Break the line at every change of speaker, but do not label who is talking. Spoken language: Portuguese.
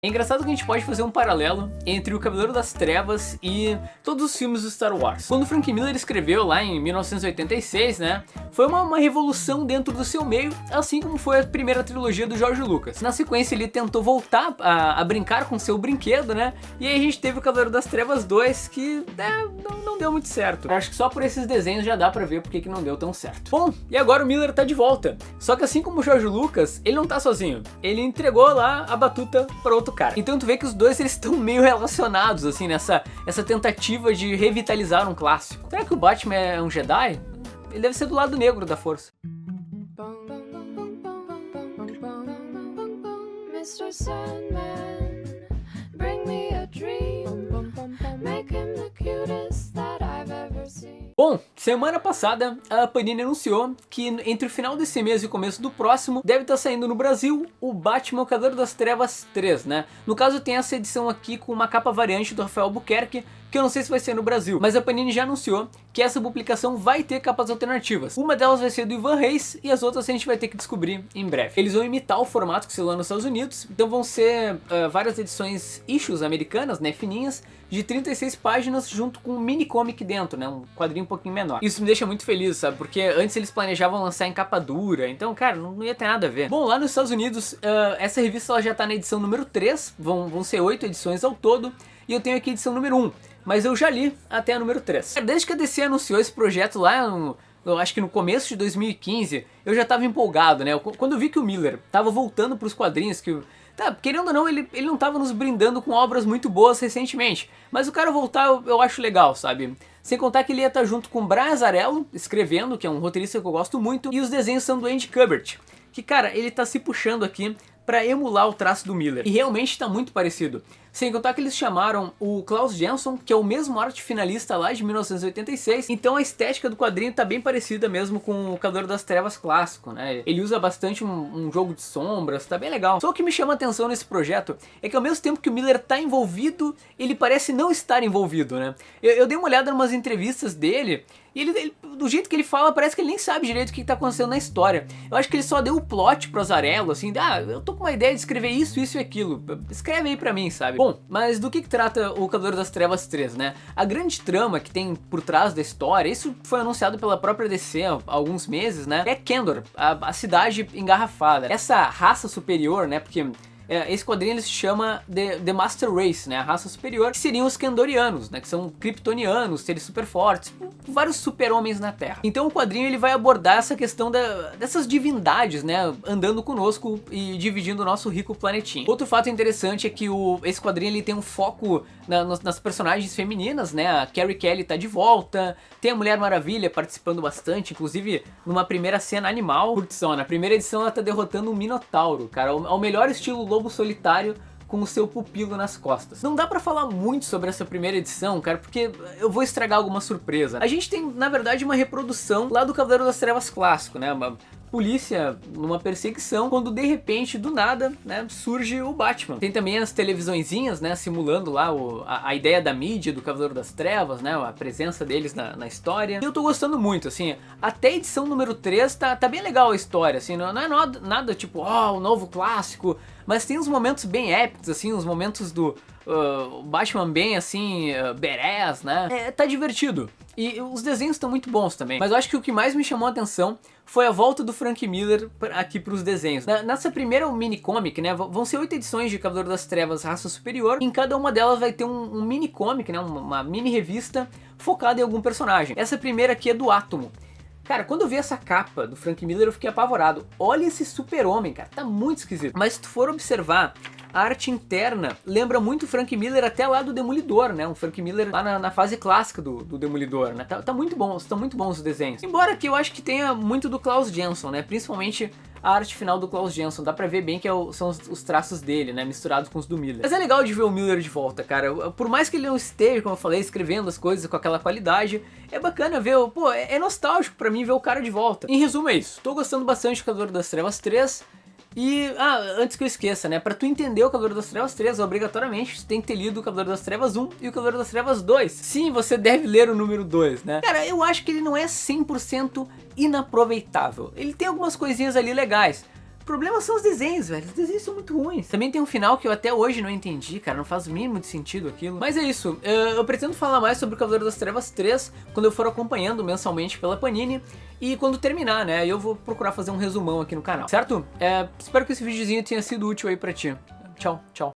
É engraçado que a gente pode fazer um paralelo entre o Cavaleiro das Trevas e todos os filmes do Star Wars. Quando o Frank Miller escreveu lá em 1986, né, foi uma revolução dentro do seu meio, assim como foi a primeira trilogia do George Lucas. Na sequência ele tentou voltar a brincar com seu brinquedo, né, e aí a gente teve o Cavaleiro das Trevas 2 que não deu muito certo. Eu acho que só por esses desenhos já dá pra ver porque que não deu tão certo. Bom, e agora o Miller tá de volta. Só que assim como o George Lucas, ele não tá sozinho. Ele entregou lá a batuta para outro cara. Então tu vê que os dois eles estão meio relacionados assim nessa tentativa de revitalizar um clássico. Será que o Batman é um Jedi? Ele deve ser do lado negro da força.
Mr. Sandman, bring me a dream, make him the cutest that I've ever seen.
Bom, semana passada a Panini anunciou que entre o final desse mês e o começo do próximo deve estar saindo no Brasil o Batman Cavaleiro das Trevas 3, né? No caso tem essa edição aqui com uma capa variante do Rafael Albuquerque, que eu não sei se vai ser no Brasil, mas a Panini já anunciou que essa publicação vai ter capas alternativas. Uma delas vai ser do Ivan Reis e as outras a gente vai ter que descobrir em breve. Eles vão imitar o formato que se lança nos Estados Unidos, então vão ser várias edições issues americanas, né, fininhas, de 36 páginas junto com um mini comic dentro, né, um quadrinho um pouquinho menor. Isso me deixa muito feliz, sabe, porque antes eles planejavam lançar em capa dura, então, cara, não ia ter nada a ver. Bom, lá nos Estados Unidos, essa revista ela já tá na edição número 3, vão ser 8 edições ao todo, e eu tenho aqui a edição número 1. Mas eu já li até a número 3. Desde que a DC anunciou esse projeto lá, eu acho que no começo de 2015, eu já tava empolgado, né? Quando eu vi que o Miller tava voltando pros quadrinhos, querendo ou não, ele não tava nos brindando com obras muito boas recentemente. Mas o cara voltar eu acho legal, sabe? Sem contar que ele ia estar junto com o Brian Azzarello, escrevendo, que é um roteirista que eu gosto muito, e os desenhos são do Andy Kubert. Que, cara, ele tá se puxando aqui pra emular o traço do Miller. E realmente tá muito parecido. Sem contar que eles chamaram o Klaus Janson, que é o mesmo arte finalista lá de 1986, então a estética do quadrinho tá bem parecida mesmo com o Cavaleiro das Trevas clássico, né? Ele usa bastante um jogo de sombras, tá bem legal. Só o que me chama a atenção nesse projeto é que ao mesmo tempo que o Miller tá envolvido, ele parece não estar envolvido, né? Eu dei uma olhada em umas entrevistas dele, e ele, do jeito que ele fala, parece que ele nem sabe direito o que tá acontecendo na história. Eu acho que ele só deu o plot pro Azzarello, assim, eu tô com uma ideia de escrever isso e aquilo, escreve aí pra mim, sabe? Bom, mas do que trata o Cavaleiro das Trevas 3, né? A grande trama que tem por trás da história, isso foi anunciado pela própria DC há alguns meses, né? É Kandor, a cidade engarrafada. Essa raça superior, né? Porque esse quadrinho ele se chama The Master Race, né? A raça superior, que seriam os Kandorianos, né? Que são kryptonianos, seres super fortes, vários super-homens na Terra. Então o quadrinho ele vai abordar essa questão dessas divindades, né? Andando conosco e dividindo o nosso rico planetinha. Outro fato interessante é que esse quadrinho ele tem um foco nas personagens femininas, né? A Carrie Kelly tá de volta, tem a Mulher Maravilha participando bastante, inclusive numa primeira cena animal. Curtição, na primeira edição ela tá derrotando um Minotauro, cara, ao melhor estilo Lobo Solitário com o seu pupilo nas costas. Não dá pra falar muito sobre essa primeira edição, cara, porque eu vou estragar alguma surpresa. A gente tem, na verdade, uma reprodução lá do Cavaleiro das Trevas clássico, né? Uma polícia numa perseguição, quando de repente, do nada, né, surge o Batman. Tem também as televisõezinhas, né, simulando lá a ideia da mídia do Cavaleiro das Trevas, né, a presença deles na história. E eu tô gostando muito, assim, até a edição número 3 tá bem legal a história, assim, não é nada tipo, o novo clássico, mas tem uns momentos bem épicos, assim, uns momentos do Batman bem, assim, badass, né? Tá divertido. E os desenhos estão muito bons também. Mas eu acho que o que mais me chamou a atenção foi a volta do Frank Miller aqui pros desenhos. Nessa primeira mini comic, né, vão ser 8 edições de Cavaleiro das Trevas Raça Superior. E em cada uma delas vai ter um mini comic, né, uma mini revista focada em algum personagem. Essa primeira aqui é do Átomo. Cara, quando eu vi essa capa do Frank Miller eu fiquei apavorado. Olha esse super-homem, cara, tá muito esquisito. Mas se tu for observar, a arte interna lembra muito o Frank Miller até lá do Demolidor, né? Um Frank Miller lá na fase clássica do Demolidor, né? Tá muito bom, estão muito bons os desenhos. Embora que eu acho que tenha muito do Klaus Janson, né? Principalmente a arte final do Klaus Janson. Dá pra ver bem que são os traços dele, né? Misturados com os do Miller. Mas é legal de ver o Miller de volta, cara. Por mais que ele não esteja, como eu falei, escrevendo as coisas com aquela qualidade, é bacana ver, é nostálgico pra mim ver o cara de volta. Em resumo é isso. Tô gostando bastante do Cavaleiro das Trevas 3. E, antes que eu esqueça, né, pra tu entender o Cavaleiro das Trevas 3, obrigatoriamente tu tem que ter lido o Cavaleiro das Trevas 1 e o Cavaleiro das Trevas 2. Sim, você deve ler o número 2, né? Cara, eu acho que ele não é 100% inaproveitável. Ele tem algumas coisinhas ali legais. problema são os desenhos, velho. Os desenhos são muito ruins. Também tem um final que eu até hoje não entendi, cara. Não faz o mínimo de sentido aquilo. Mas é isso. Eu pretendo falar mais sobre o Cavaleiro das Trevas 3 quando eu for acompanhando mensalmente pela Panini. E quando terminar, né? Eu vou procurar fazer um resumão aqui no canal, certo? Espero que esse videozinho tenha sido útil aí pra ti. Tchau, tchau.